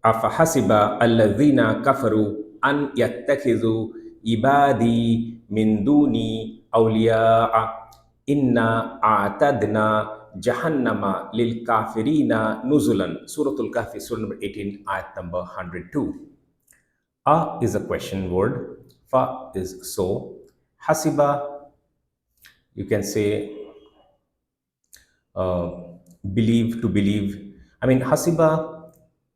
أفحسب الذين كفروا أن يتخذوا عبادي من دوني أولياء إنا أعتدنا جهنم للكافرين نزلا. Suratul-Kahfi, Surah number 18, ayat number 102. A is a question word, fa is so, hasiba, you can say believe, to believe. I mean, hasiba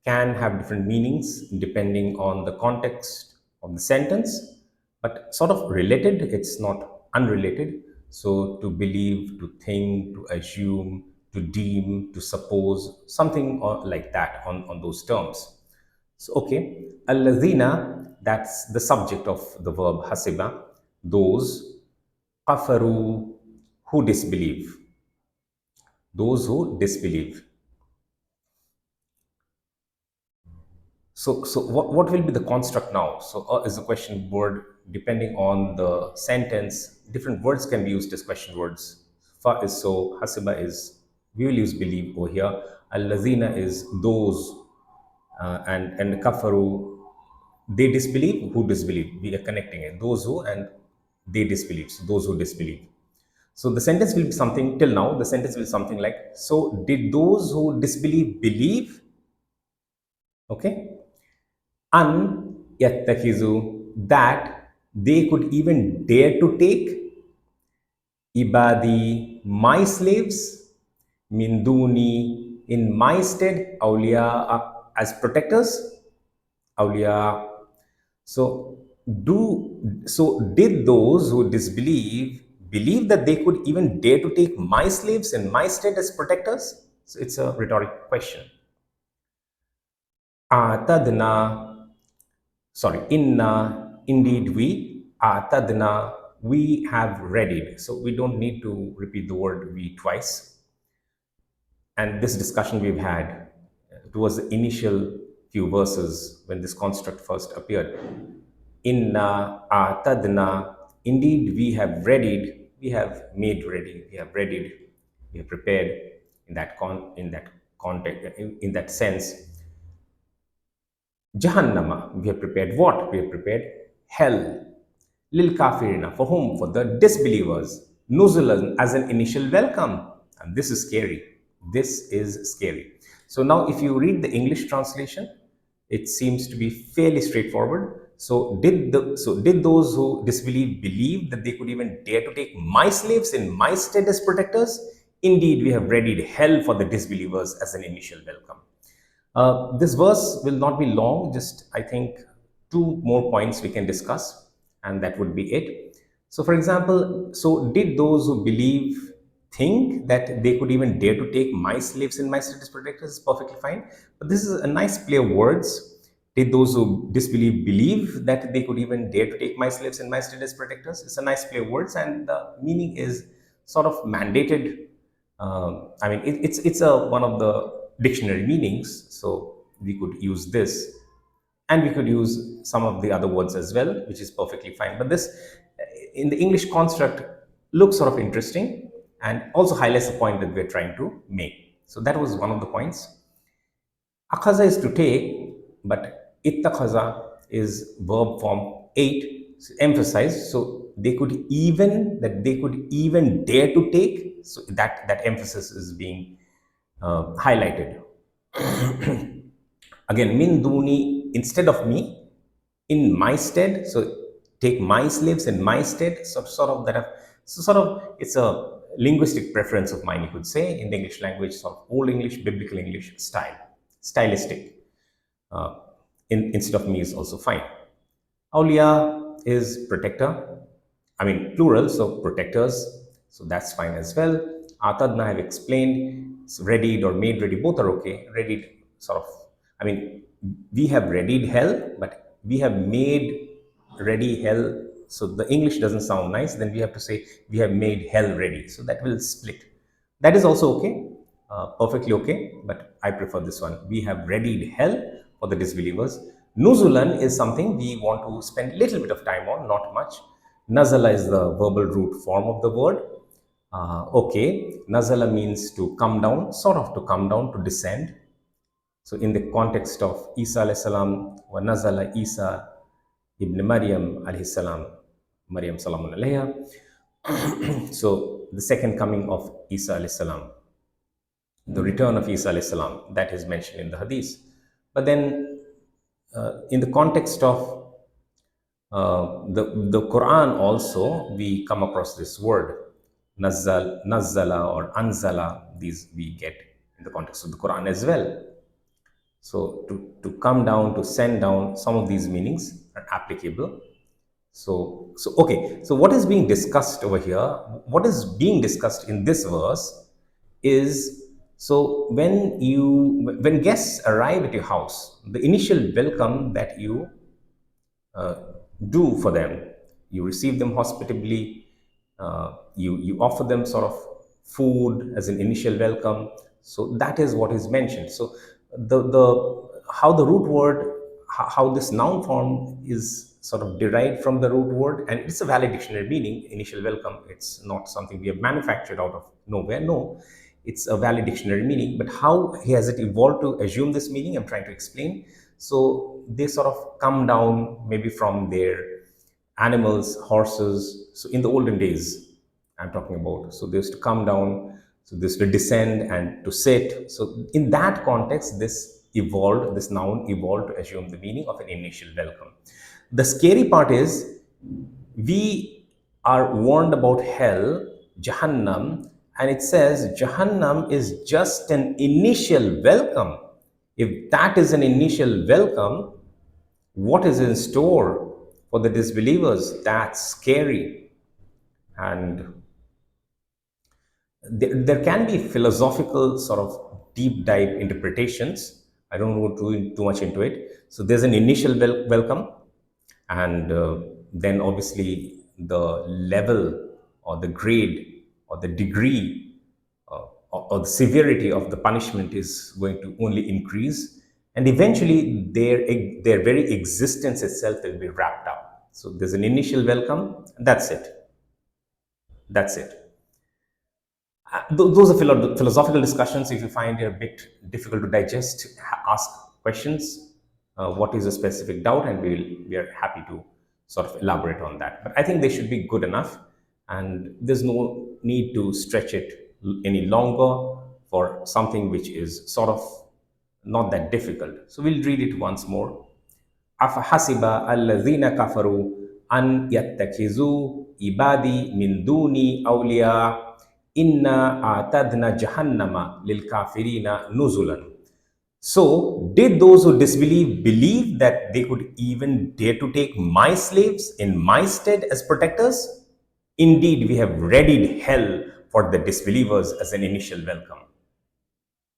can have different meanings depending on the context of the sentence, but sort of related, it's not unrelated. So to believe, to think, to assume, to deem, to suppose, something like that on those terms. So, okay, al-ladhina, that's the subject of the verb hasiba, those, kafaru, who disbelieve, those who disbelieve. So what will be the construct now? So is a question word. Depending on the sentence, different words can be used as question words. Fa is so, hasiba is, we will use believe over here. Al-lazina is those, and kafaru, they disbelieve, who disbelieve. We are connecting it. Those who and they disbelieve. So those who disbelieve. So the sentence will be something, till now, the sentence will be something like, so did those who disbelieve believe? Okay. An yattakhizu, that they could even dare to take ibadi, my slaves, min duni, in my stead, awliya, as protectors, awliya. So did those who disbelieve believe that they could even dare to take my slaves in my stead as protectors? So it's a rhetorical question. Atadna, sorry, inna, indeed we, atadna, we have readied. So we don't need to repeat the word we twice. And this discussion we've had towards the initial few verses when this construct first appeared. Inna atadna, indeed we have readied, we have made ready, we have readied, we have prepared in that context, in that sense. Jahannama, we have prepared what? We have prepared hell. Lil kafirina, for whom? For the disbelievers. Nuzulan, as an initial welcome. And this is scary. This is scary. So now if you read the English translation, it seems to be fairly straightforward. So did those who disbelieve believe that they could even dare to take my slaves in my stead as protectors? Indeed, we have readied hell for the disbelievers as an initial welcome. This verse will not be long, just I think 2 more points we can discuss, and that would be it. So for example, so did those who believe think that they could even dare to take my slaves in my stead as protectors? Is perfectly fine. But this is a nice play of words. Did those who disbelieve believe that they could even dare to take my slaves in my stead as protectors? It's a nice play of words, and the meaning is sort of mandated. I mean, it's one of the dictionary meanings, so we could use this, and we could use some of the other words as well, which is perfectly fine. But this, in the English construct, looks sort of interesting and also highlights the point that we're trying to make. So that was one of the points. Akhaza is to take, but ittakhaza is verb form 8, so emphasize. So they could even dare to take. So that emphasis is being highlighted. Again, min duni, instead of me, in my stead. So take my slaves in my stead. So it's a linguistic preference of mine, you could say, in the English language, sort of old English, biblical English style, stylistic. Instead of me is also fine. Awliya is protector. I mean plural, so protectors. So that's fine as well. Atadna I have explained. So readied or made ready, both are okay. Readied, sort of, I mean, we have readied hell, but we have made ready hell. So the English doesn't sound nice. Then we have to say we have made hell ready. So that will split. That is also okay, perfectly okay. But I prefer this one. We have readied hell for the disbelievers. Nuzulan is something we want to spend a little bit of time on, not much. Nazala is the verbal root form of the word. Okay, nazala means to come down, sort of to come down, to descend. So in the context of Isa alayhi salam, wa nazala Isa ibn Maryam alayhi salam, Maryam salamun alayha. So the second coming of Isa alayhi salam, the return of Isa alayhi salam, that is mentioned in the hadith. But then in the context of the Quran also, we come across this word nazzala or anzala. These we get in the context of the Quran as well. So to come down, to send down, some of these meanings are applicable. So okay, so what is being discussed over here, what is being discussed in this verse is, so when guests arrive at your house, the initial welcome that you do for them, you receive them hospitably, you offer them sort of food as an initial welcome. So that is what is mentioned. So how the root word, how this noun form is sort of derived from the root word, and it's a valid dictionary meaning, initial welcome. It's not something we have manufactured out of nowhere. No, it's a valid dictionary meaning. But how has it evolved to assume this meaning, I'm trying to explain. So they sort of come down maybe from their animals, horses. So in the olden days, I'm talking about, so they used to come down, so they used to descend and to sit. So in that context, this noun evolved to assume the meaning of an initial welcome. The scary part is, we are warned about hell, Jahannam, and it says Jahannam is just an initial welcome. If that is an initial welcome, what is in store for the disbelievers? That's scary. And there can be philosophical sort of deep dive interpretations. I don't want to go too much into it. So there's an initial welcome, and then obviously the level or the grade or the degree or the severity of the punishment is going to only increase, and eventually their very existence itself will be wrapped up. So there's an initial welcome, and that's it. Those are philosophical discussions. If you find it a bit difficult to digest, ask questions. What is a specific doubt, and we are happy to sort of elaborate on that. But I think they should be good enough, and there's no need to stretch it any longer for something which is sort of not that difficult. So we'll read it once more. أَفَحَسِبَ الَّذِينَ كَفَرُوا أَنْ يَتَّخِذُوا عِبَادِي مِنْ دُونِي أَوْلِيَاءَ Inna atadna jahannama lil kafirina nuzulan. So did those who disbelieve believe that they could even dare to take my slaves in my stead as protectors? Indeed, we have readied hell for the disbelievers as an initial welcome.